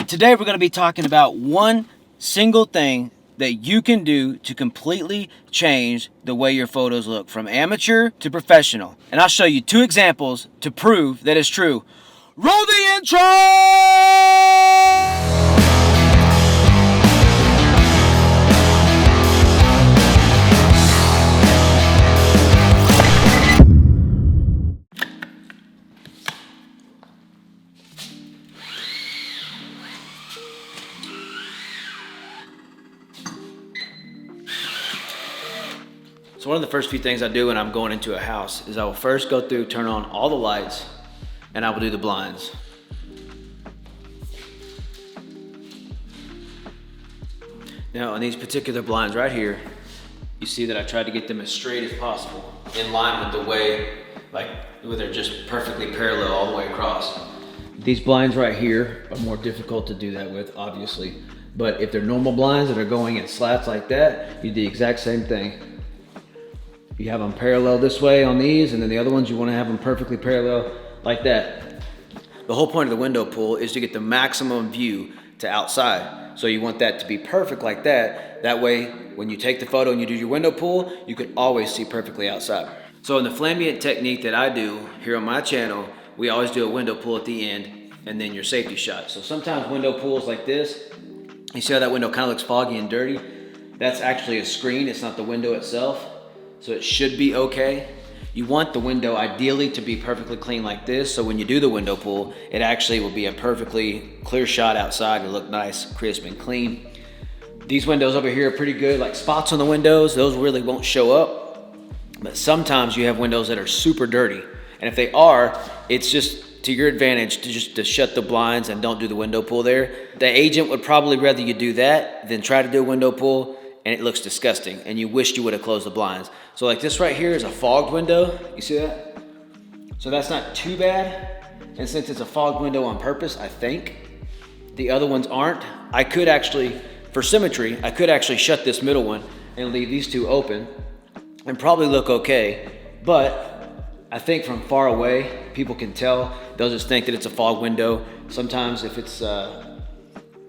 Today we're going to be talking about one single thing that you can do to completely change the way your photos look from amateur to professional. And I'll show you two examples to prove that it's true. Roll the intro! So one of the first few things I do when I'm going into a house is I will first go through, turn on all the lights, and I will do the blinds. Now on these particular blinds right here, you see that I tried to get them as straight as possible, in line with the way, like where they're just perfectly parallel all the way across. These blinds right here are more difficult to do that with, obviously. But if they're normal blinds that are going in slats like that, you do the exact same thing. You have them parallel this way on these, and then the other ones you want to have them perfectly parallel like that. The whole point of the window pull is to get the maximum view to outside. So you want that to be perfect like that. That way, when you take the photo and you do your window pull, you can always see perfectly outside. So in the FLAMBIENT technique that I do here on my channel, we always do a window pull at the end and then your safety shot. So sometimes window pulls like this, you see how that window kind of looks foggy and dirty? That's actually a screen, it's not the window itself. So it should be okay. You want the window ideally to be perfectly clean like this, so when you do the window pull, it actually will be a perfectly clear shot outside and look nice, crisp, and clean. These windows over here are pretty good, like spots on the windows, those really won't show up. But sometimes you have windows that are super dirty. And if they are, it's just to your advantage to shut the blinds and don't do the window pull there. The agent would probably rather you do that than try to do a window pull, and it looks disgusting, and you wished you would have closed the blinds. So like this right here is a fogged window, you see that? So that's not too bad, and since it's a fogged window on purpose, I think, the other ones aren't. I could actually, for symmetry, I could actually shut this middle one and leave these two open and probably look okay, but I think from far away, people can tell. They'll just think that it's a fog window. Sometimes if it's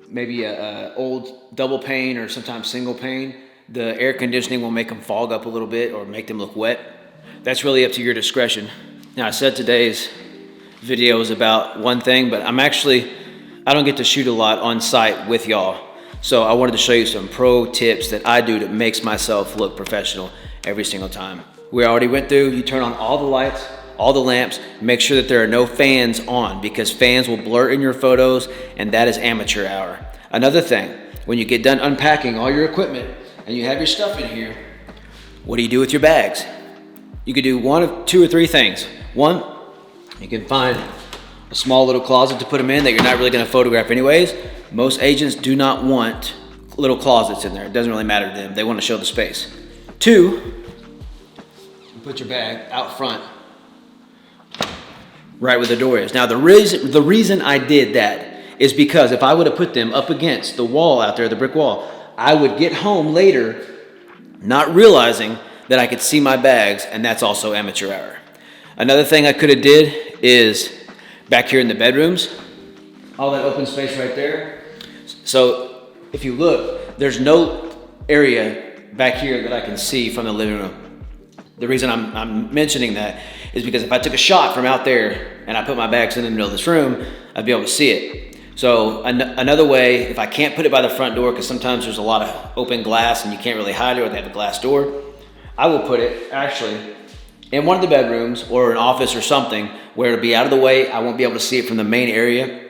maybe a old double pane or sometimes single pane, the air conditioning will make them fog up a little bit or make them look wet. That's really up to your discretion. Now I said today's video is about one thing, but I don't get to shoot a lot on site with y'all. So I wanted to show you some pro tips that I do that makes myself look professional every single time. We already went through, you turn on all the lights, all the lamps, make sure that there are no fans on because fans will blur in your photos and that is amateur hour. Another thing, when you get done unpacking all your equipment and you have your stuff in here, what do you do with your bags? You could do one of two or three things. One, you can find a small little closet to put them in that you're not really gonna photograph anyways. Most agents do not want little closets in there. It doesn't really matter to them. They want to show the space. Two, you put your bag out front, right where the door is. Now the reason I did that is because if I would have put them up against the wall out there, the brick wall, I would get home later not realizing that I could see my bags, and that's also amateur hour. Another thing I could have did is back here in the bedrooms, all that open space right there. So if you look, there's no area back here that I can see from the living room. The reason I'm mentioning that is because if I took a shot from out there and I put my bags in the middle of this room, I'd be able to see it. So another way, if I can't put it by the front door, because sometimes there's a lot of open glass and you can't really hide it or they have a glass door, I will put it actually in one of the bedrooms or an office or something where it'll be out of the way. I won't be able to see it from the main area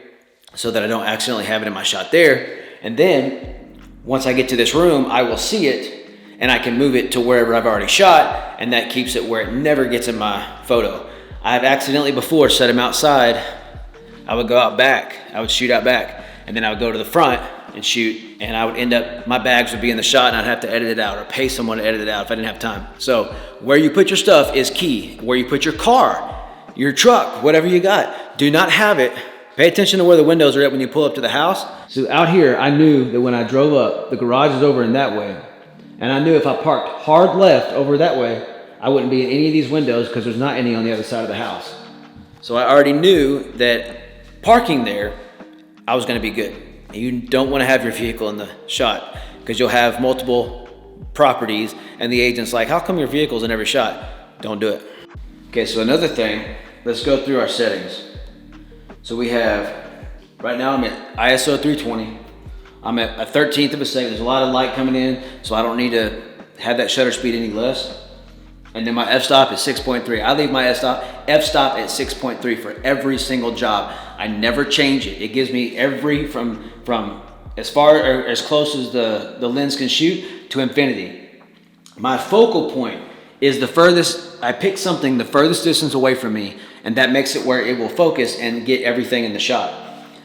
so that I don't accidentally have it in my shot there. And then once I get to this room, I will see it and I can move it to wherever I've already shot, and that keeps it where it never gets in my photo. I've accidentally before set them outside. I would go out back, I would shoot out back, and then I would go to the front and shoot, and I would end up, my bags would be in the shot and I'd have to edit it out or pay someone to edit it out if I didn't have time. So where you put your stuff is key. Where you put your car, your truck, whatever you got, do not have it. Pay attention to where the windows are at when you pull up to the house. So out here, I knew that when I drove up, the garage is over in that way. And I knew if I parked hard left over that way, I wouldn't be in any of these windows because there's not any on the other side of the house. So I already knew that parking there, I was gonna be good. You don't want to have your vehicle in the shot because you'll have multiple properties and the agent's like, how come your vehicle's in every shot? Don't do it. Okay, so another thing, let's go through our settings. So we have, right now I'm at ISO 320. I'm at a 13th of a second. There's a lot of light coming in, so I don't need to have that shutter speed any less. And then my f-stop is 6.3. I leave my f-stop at 6.3 for every single job. I never change it. It gives me from as far or as close as the lens can shoot to infinity. My focal point is the furthest, I pick something the furthest distance away from me, and that makes it where it will focus and get everything in the shot.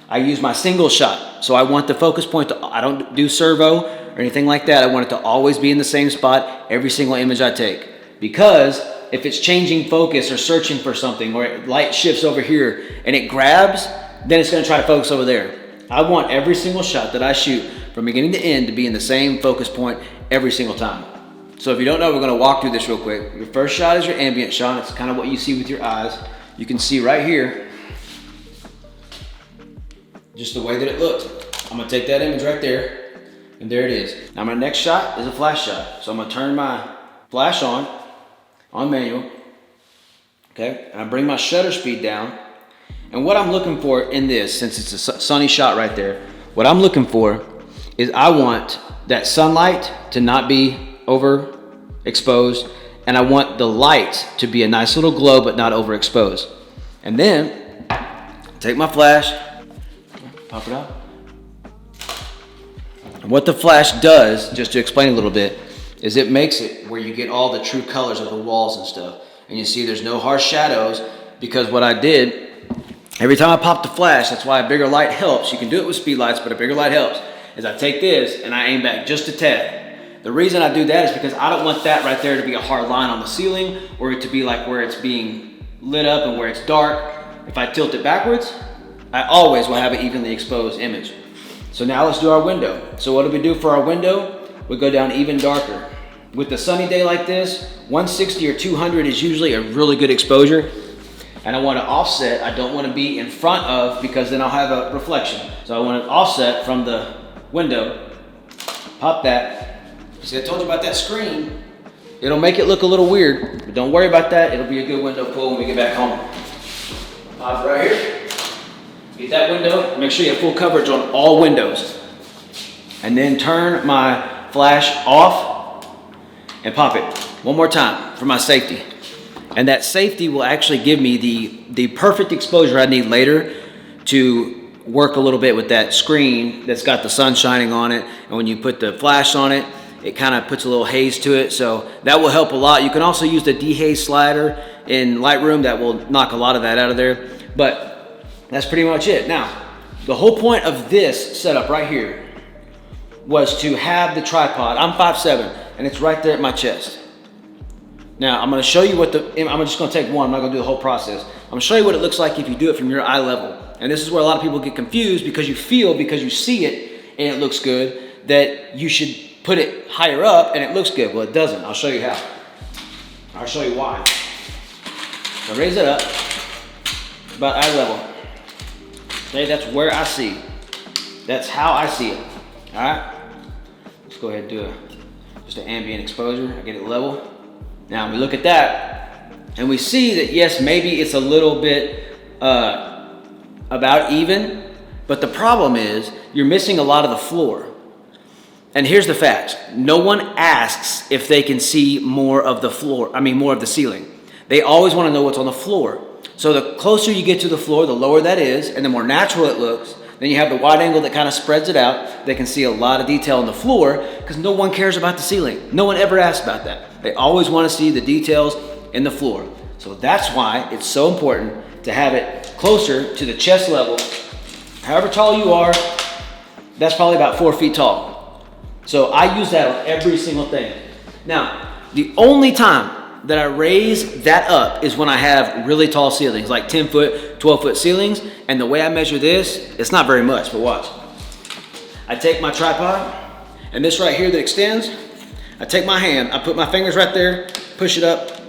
I use my single shot, so I want the focus point to, I don't do servo or anything like that. I want it to always be in the same spot every single image I take. Because if it's changing focus or searching for something, or light shifts over here and it grabs, then it's gonna try to focus over there. I want every single shot that I shoot from beginning to end to be in the same focus point every single time. So if you don't know, we're gonna walk through this real quick. Your first shot is your ambient shot. It's kind of what you see with your eyes. You can see right here, just the way that it looks. I'm gonna take that image right there, and there it is. Now my next shot is a flash shot. So I'm gonna turn my flash on manual, okay? And I bring my shutter speed down. And what I'm looking for in this, since it's a sunny shot right there, what I'm looking for is I want that sunlight to not be overexposed, and I want the light to be a nice little glow but not overexposed. And then take my flash, pop it out. And what the flash does, just to explain a little bit, is it makes it where you get all the true colors of the walls and stuff. And you see there's no harsh shadows, because what I did, every time I pop the flash, that's why a bigger light helps. You can do it with speed lights, but a bigger light helps, is I take this and I aim back just a tad. The reason I do that is because I don't want that right there to be a hard line on the ceiling, or it to be like where it's being lit up and where it's dark. If I tilt it backwards, I always will have an evenly exposed image. So now let's do our window. So what do we do for our window? We go down even darker. With a sunny day like this, 160 or 200 is usually a really good exposure. And I want to offset. I don't want to be in front of, because then I'll have a reflection. So I want to offset from the window. Pop that. See, I told you about that screen. It'll make it look a little weird, but don't worry about that. It'll be a good window pull when we get back home. Pop it right here. Get that window. Make sure you have full coverage on all windows. And then turn my flash off and pop it one more time for my safety. And that safety will actually give me the perfect exposure I need later to work a little bit with that screen that's got the sun shining on it. And when you put the flash on it, it kind of puts a little haze to it. So that will help a lot. You can also use the dehaze slider in Lightroom. That will knock a lot of that out of there. But that's pretty much it. Now, the whole point of this setup right here was to have the tripod. I'm 5'7", and it's right there at my chest. Now, I'm gonna show you what I'm just gonna take one, I'm not gonna do the whole process. I'm gonna show you what it looks like if you do it from your eye level. And this is where a lot of people get confused, because you see it and it looks good, that you should put it higher up and it looks good. Well, it doesn't. I'll show you how. I'll show you why. So raise it up, about eye level. Okay, that's where I see. That's how I see it, all right? Let's go ahead and do just an ambient exposure. I get it level. Now we look at that and we see that, yes, maybe it's a little bit about even, but the problem is you're missing a lot of the floor. And here's the facts. No one asks if they can see more of the floor, more of the ceiling. They always want to know what's on the floor. So the closer you get to the floor, the lower that is, and the more natural it looks. Then you have the wide angle that kind of spreads it out. They can see a lot of detail on the floor, because no one cares about the ceiling. No one ever asks about that. They always want to see the details in the floor. So that's why it's so important to have it closer to the chest level. However tall you are, that's probably about 4 feet tall. So I use that on every single thing. Now, the only time that I raise that up is when I have really tall ceilings, like 10 foot, 12 foot ceilings. And the way I measure this, it's not very much, but watch. I take my tripod, and this right here that extends, I take my hand, I put my fingers right there, push it up,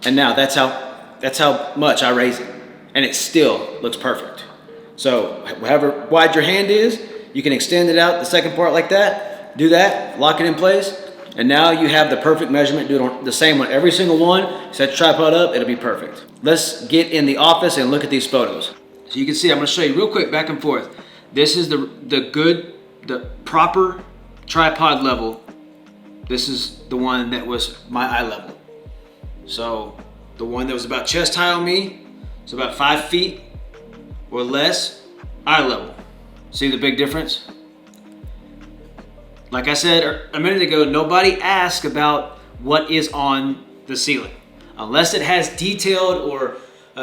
and now that's how much I raise it. And it still looks perfect. So however wide your hand is, You can extend it out the second part like that, do that, lock it in place, and now you have the perfect measurement. Do it on the same one, every single one. Set your tripod up, it'll be perfect. Let's get in the office and look at these photos. So you can see, I'm gonna show you real quick back and forth. This is the proper tripod level. This is the one that was my eye level. So the one that was about chest high on me, so about 5 feet or less, eye level. See the big difference? Like I said a minute ago, nobody asks about what is on the ceiling. Unless it has detailed, or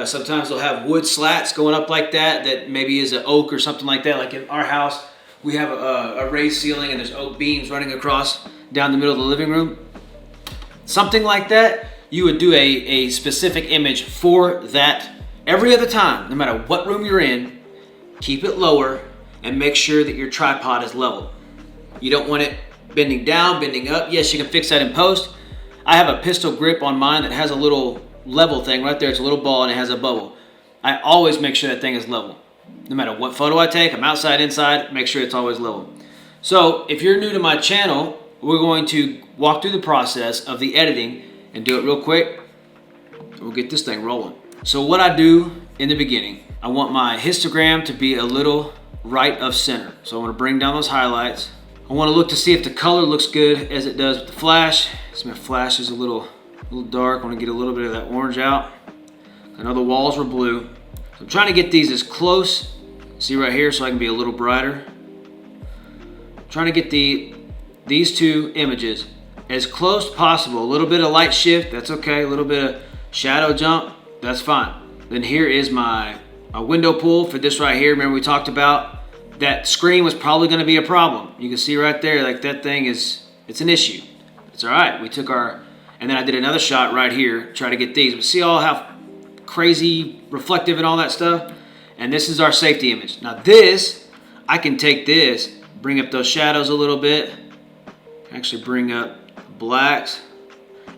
sometimes they'll have wood slats going up like that, that maybe is an oak or something like that. Like in our house, we have a raised ceiling and there's oak beams running across down the middle of the living room. Something like that, you would do a specific image for that. Every other time, no matter what room you're in, keep it lower and make sure that your tripod is level. You don't want it bending down, bending up. Yes, you can fix that in post. I have a pistol grip on mine that has a little level thing right there. It's a little ball and it has a bubble. I always make sure that thing is level. No matter what photo I take, I'm outside, inside, make sure it's always level. So if you're new to my channel, we're going to walk through the process of the editing and do it real quick. We'll get this thing rolling. So what I do in the beginning, I want my histogram to be a little right of center. So I want to bring down those highlights. I want to look to see if the color looks good as it does with the flash. So my flash is a little dark. I want to get a little bit of that orange out. I know the walls were blue. So I'm trying to get these as close, see right here, so I can be a little brighter. I'm trying to get these two images as close as possible. A little bit of light shift, that's okay. A little bit of shadow jump, that's fine. Then here is my window pull for this right here. Remember we talked about that screen was probably going to be a problem. You can see right there, like that thing it's an issue. It's all right. We took and then I did another shot right here, try to get these. But see all how crazy reflective and all that stuff? And this is our safety image. Now this, I can take this, bring up those shadows a little bit, actually bring up blacks.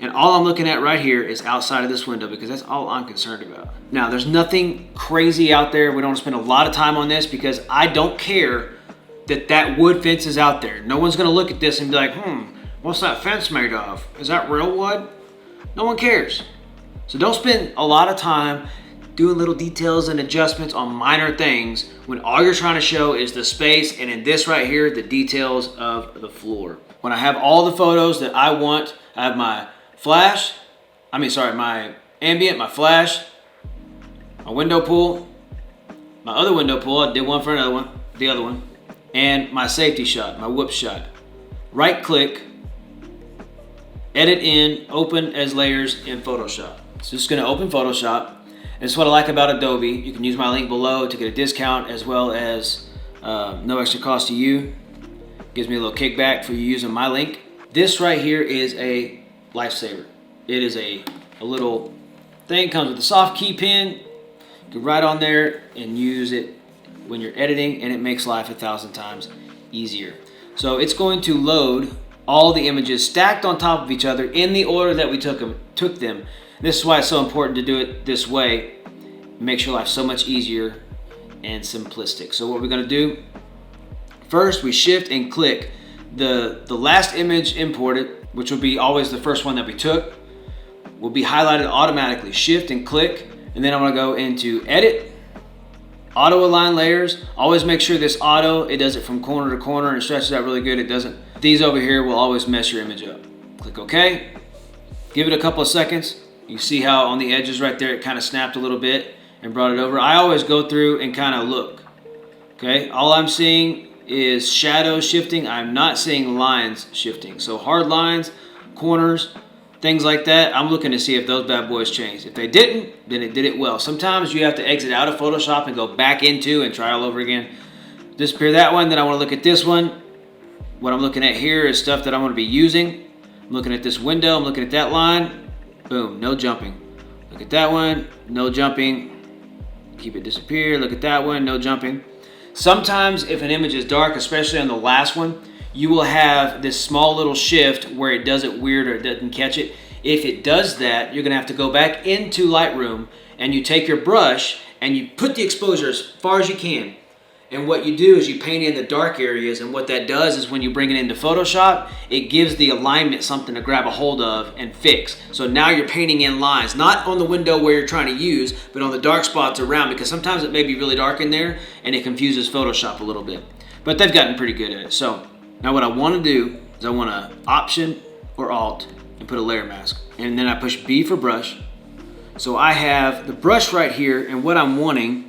And all I'm looking at right here is outside of this window because that's all I'm concerned about. Now, there's nothing crazy out there. We don't spend a lot of time on this because I don't care that wood fence is out there. No one's gonna look at this and be like, what's that fence made of? Is that real wood? No one cares. So don't spend a lot of time doing little details and adjustments on minor things when all you're trying to show is the space, and in this right here, the details of the floor. When I have all the photos that I want, I have my flash, my ambient, my flash, my window pull, my other window pull, I did one for another one, the other one, and my safety shot, my whoop shot. Right click, edit in, open as layers in Photoshop. So just gonna open Photoshop. And this is what I like about Adobe. You can use my link below to get a discount as well as no extra cost to you. Gives me a little kickback for you using my link. This right here is a lifesaver. It is a little thing, comes with a soft key pin. You can write on there and use it when you're editing, and it makes life 1,000 times easier. So it's going to load all the images stacked on top of each other in the order that we took them. This is why it's so important to do it this way. It makes your life so much easier and simplistic. So what we're gonna do, first we shift and click the last image imported, which will be always the first one that we took, will be highlighted automatically. Shift and click, and then I'm gonna go into edit, auto align layers. Always make sure this auto, it does it from corner to corner and stretches out really good. It doesn't, these over here will always mess your image up. Click OK, give it a couple of seconds. You see how on the edges right there, it kind of snapped a little bit and brought it over. I always go through and kind of look, okay? All I'm seeing is shadows shifting. I'm not seeing lines shifting. So hard lines, corners, things like that, I'm looking to see if those bad boys changed. If they didn't, then it did it well. Sometimes you have to exit out of Photoshop and go back into and try all over again. Disappear that one, then I want to look at this one. What I'm looking at here is stuff that I'm going to be using. I'm looking at this window, I'm looking at that line. Boom, no jumping. Look at that one, no jumping. Keep it disappear, look at that one, no jumping. Sometimes if an image is dark, especially on the last one, you will have this small little shift where it does it weird or it doesn't catch it. If it does that, you're gonna have to go back into Lightroom and you take your brush and you put the exposure as far as you can. And what you do is you paint in the dark areas, and what that does is when you bring it into Photoshop, it gives the alignment something to grab a hold of and fix. So now you're painting in lines, not on the window where you're trying to use, but on the dark spots around, because sometimes it may be really dark in there and it confuses Photoshop a little bit. But they've gotten pretty good at it. So now what I want to do is I want to Option or Alt and put a layer mask. And then I push B for brush. So I have the brush right here, and what I'm wanting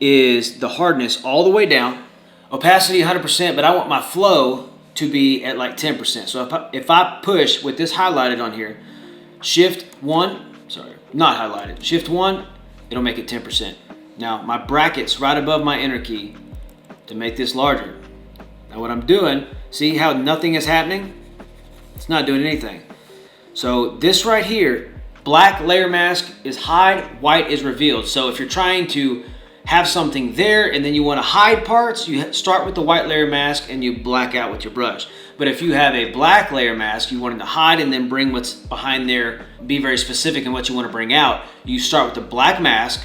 is the hardness all the way down, opacity 100%, but I want my flow to be at like 10%. So if I push with this highlighted on here, Shift 1, sorry, not highlighted, Shift 1, it'll make it 10%. Now my bracket's right above my enter key to make this larger. Now what I'm doing, see how nothing is happening? It's not doing anything. So this right here, black layer mask is hide, white is revealed. So if you're trying to have something there and then you want to hide parts, you start with the white layer mask and you black out with your brush. But if you have a black layer mask, you want to hide and then bring what's behind there, be very specific in what you want to bring out, you start with the black mask,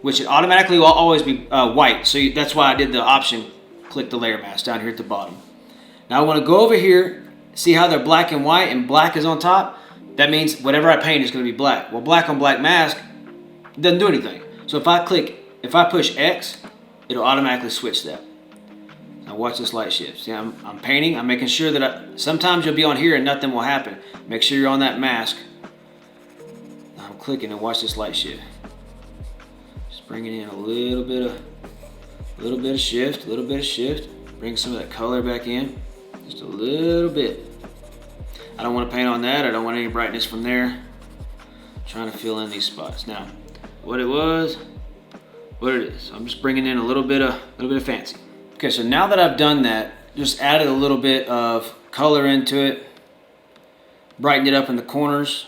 which it automatically will always be white. So that's why I did the option, click the layer mask down here at the bottom. Now I want to go over here, see how they're black and white and black is on top? That means whatever I paint is going to be black. Well, black on black mask doesn't do anything. So if I push X, it'll automatically switch that. Now watch this light shift. See, I'm painting, I'm making sure that sometimes you'll be on here and nothing will happen. Make sure you're on that mask. I'm clicking and watch this light shift. Just bringing in a little bit of shift, bring some of that color back in, just a little bit. I don't want to paint on that, I don't want any brightness from there. I'm trying to fill in these spots. Now, what it is. I'm just bringing in a little bit of fancy. Okay, so now that I've done that, just added a little bit of color into it, brightened it up in the corners.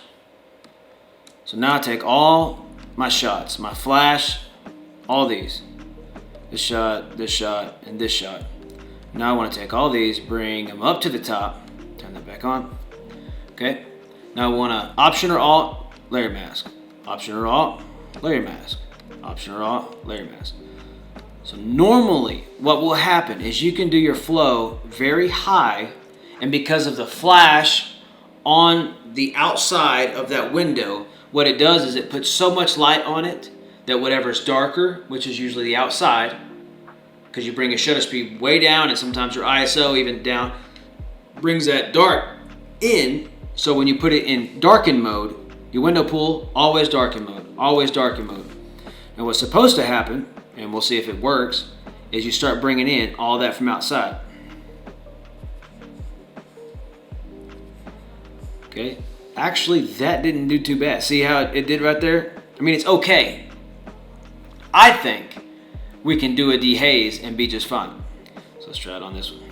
So now I take all my shots, my flash, all these, this shot, and this shot. Now I want to take all these, bring them up to the top, turn that back on. Okay, now I want to Option or Alt, layer mask, Option or Alt, layer mask, Option or Alt, layer mask. So normally what will happen is you can do your flow very high, and because of the flash on the outside of that window, what it does is it puts so much light on it that whatever's darker, which is usually the outside, because you bring your shutter speed way down and sometimes your ISO even down, brings that dark in. So when you put it in darken mode, your window pool, always darken mode, always darken mode. And what's supposed to happen, and we'll see if it works, is you start bringing in all that from outside. Okay, actually that didn't do too bad. See how it did right there? I mean, it's okay. I think we can do a dehaze and be just fine. So let's try it on this one.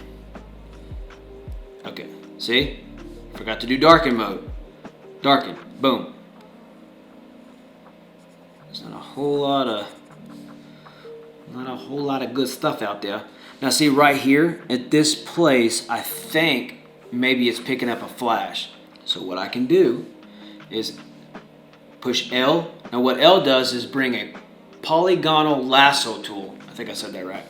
Okay, see? Forgot to do darken mode. Darken, boom. There's not a whole lot of good stuff out there. Now see right here at this place, I think maybe it's picking up a flash. So what I can do is push L. Now what L does is bring a polygonal lasso tool. I think I said that right.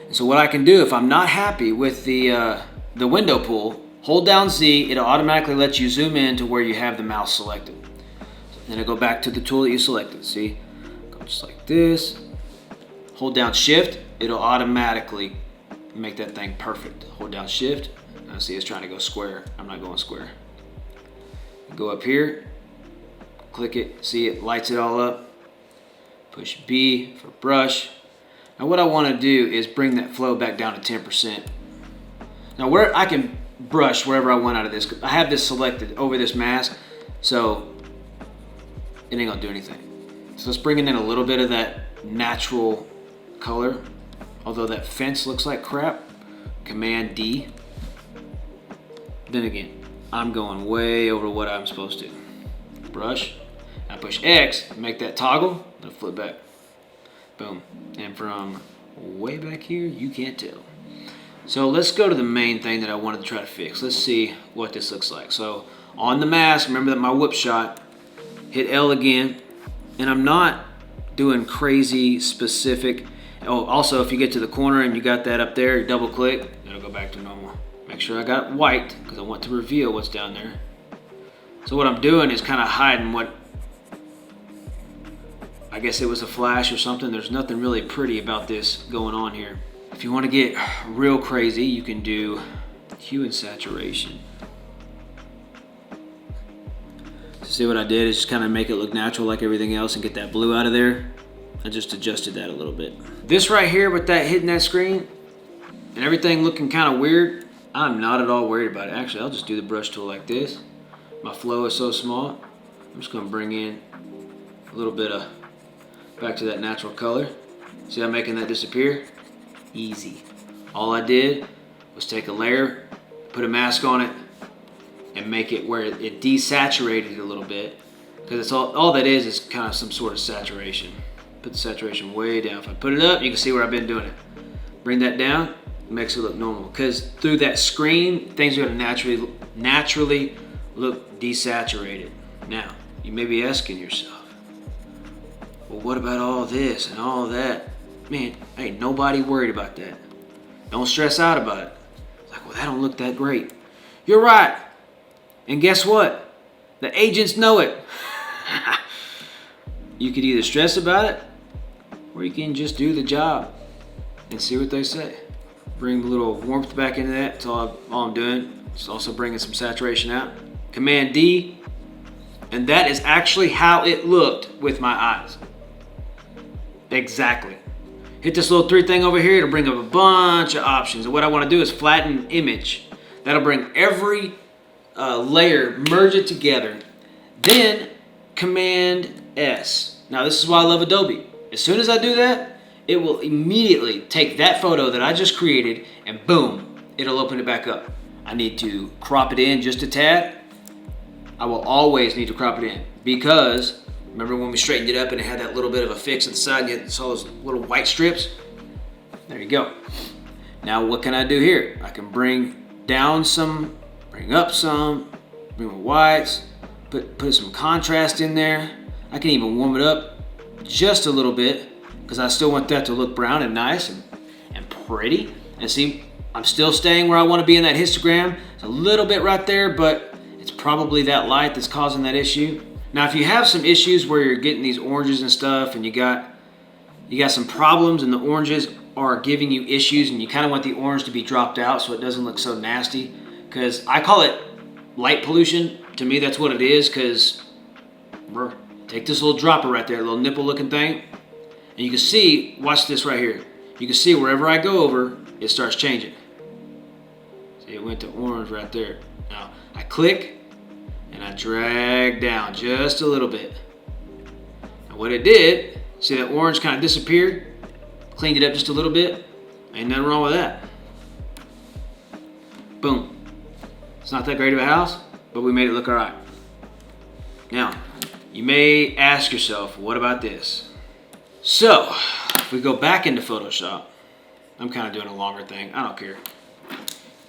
And so what I can do if I'm not happy with the window pool, hold down Z, it'll automatically let you zoom in to where you have the mouse selected. Then it'll go back to the tool that you selected. See, go just like this. Hold down Shift, it'll automatically make that thing perfect. Hold down Shift. Now see, it's trying to go square. I'm not going square. Go up here, click it, see it lights it all up. Push B for brush. Now what I want to do is bring that flow back down to 10%. Now where I can brush wherever I want out of this. I have this selected over this mask, so it ain't gonna do anything. So let's bring in a little bit of that natural color. Although that fence looks like crap, Command D. Then again, I'm going way over what I'm supposed to. Brush, I push X, make that toggle, and flip back. Boom. And from way back here, you can't tell. So let's go to the main thing that I wanted to try to fix. Let's see what this looks like. So on the mask, remember that my whip shot, hit L again, and I'm not doing crazy specific. Oh, also, if you get to the corner and you got that up there, you double click, it'll go back to normal. Make sure I got it white because I want to reveal what's down there. So what I'm doing is kind of hiding what, I guess it was a flash or something. There's nothing really pretty about this going on here. If you want to get real crazy, you can do hue and saturation. So see what I did is just kind of make it look natural like everything else and get that blue out of there. I just adjusted that a little bit. This right here with that hitting that screen and everything looking kind of weird, I'm not at all worried about it. Actually, I'll just do the brush tool like this. My flow is so small. I'm just gonna bring in a little bit of back to that natural color. See how I'm making that disappear? Easy. All I did was take a layer, put a mask on it, and make it where it desaturated a little bit. Because it's all that is kind of some sort of saturation. Put the saturation way down. If I put it up, you can see where I've been doing it. Bring that down, it makes it look normal. Because through that screen, things are gonna naturally look desaturated. Now, you may be asking yourself, well, what about all this and all that? Man, ain't nobody worried about that. Don't stress out about it. It's like, well, that don't look that great. You're right. And guess what? The agents know it. You could either stress about it, or you can just do the job and see what they say. Bring a little warmth back into that. That's all I'm doing. It's also bringing some saturation out. Command D, and that is actually how it looked with my eyes. Exactly. Hit this little 3 thing over here, it'll bring up a bunch of options. And what I want to do is flatten image. That'll bring every layer, merge it together. Then Command S. Now this is why I love Adobe. As soon as I do that, it will immediately take that photo that I just created and boom, it'll open it back up. I need to crop it in just a tad. I will always need to crop it in because remember when we straightened it up and it had that little bit of a fix at the side and you saw those little white strips? There you go. Now what can I do here? I can bring down some, bring up some, bring my whites, put some contrast in there. I can even warm it up just a little bit because I still want that to look brown and nice and pretty. And see, I'm still staying where I want to be in that histogram. It's a little bit right there, but it's probably that light that's causing that issue. Now, if you have some issues where you're getting these oranges and stuff and you got some problems and the oranges are giving you issues and you kind of want the orange to be dropped out so it doesn't look so nasty, because I call it light pollution. To me, that's what it is, because take this little dropper right there, little nipple looking thing, and you can see, watch this right here. You can see wherever I go over, it starts changing. See, it went to orange right there. Now, I click and I drag down just a little bit. And what it did, see that orange kind of disappeared? Cleaned it up just a little bit. Ain't nothing wrong with that. Boom. It's not that great of a house, but we made it look all right. Now, you may ask yourself, what about this? So, if we go back into Photoshop, I'm kind of doing a longer thing. I don't care.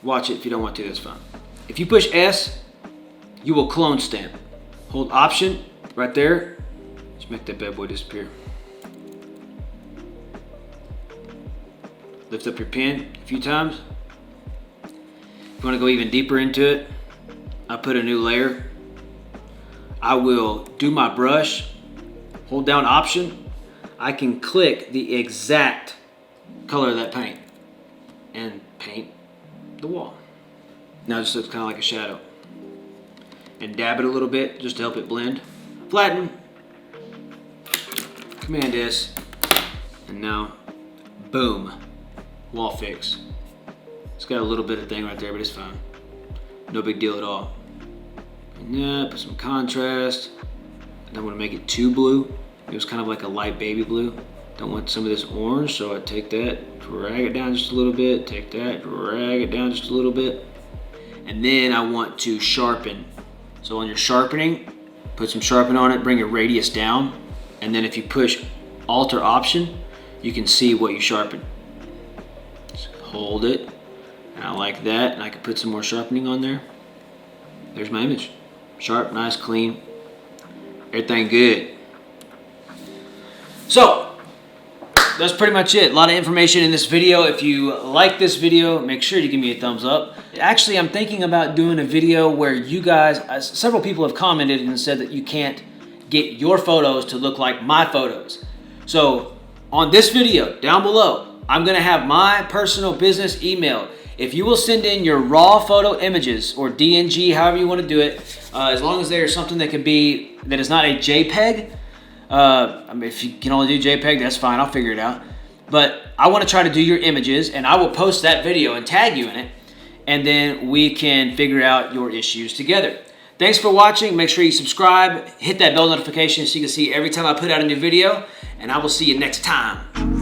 Watch it if you don't want to, that's fine. If you push S, you will clone stamp. Hold Option right there. Just make that bad boy disappear. Lift up your pen a few times. If you want to go even deeper into it, I put a new layer. I will do my brush, hold down Option. I can click the exact color of that paint and paint the wall. Now it just looks kind of like a shadow. And dab it a little bit just to help it blend. Flatten. Command S. And now, boom. Wall fix. It's got a little bit of thing right there, but it's fine. No big deal at all. And yeah, put some contrast. I don't want to make it too blue. It was kind of like a light baby blue. Don't want some of this orange, so I take that, drag it down just a little bit, take that, drag it down just a little bit. And then I want to sharpen. So on your sharpening, put some sharpen on it, bring your radius down, and then if you push Alt or Option, you can see what you sharpen. Just hold it, and I like that, and I can put some more sharpening on there. There's my image. Sharp, nice, clean, everything good. So, that's pretty much it. A lot of information in this video. If you like this video, make sure to give me a thumbs up. Actually, I'm thinking about doing a video where you guys, several people have commented and said that you can't get your photos to look like my photos. So on this video down below, I'm gonna have my personal business email. If you will send in your raw photo images or DNG, however you want to do it, as long as there's something that is not a JPEG. I mean, if you can only do JPEG, that's fine. I'll figure it out. But I want to try to do your images, and I will post that video and tag you in it, and then we can figure out your issues together. Thanks for watching. Make sure you subscribe, hit that bell notification so you can see every time I put out a new video, and I will see you next time.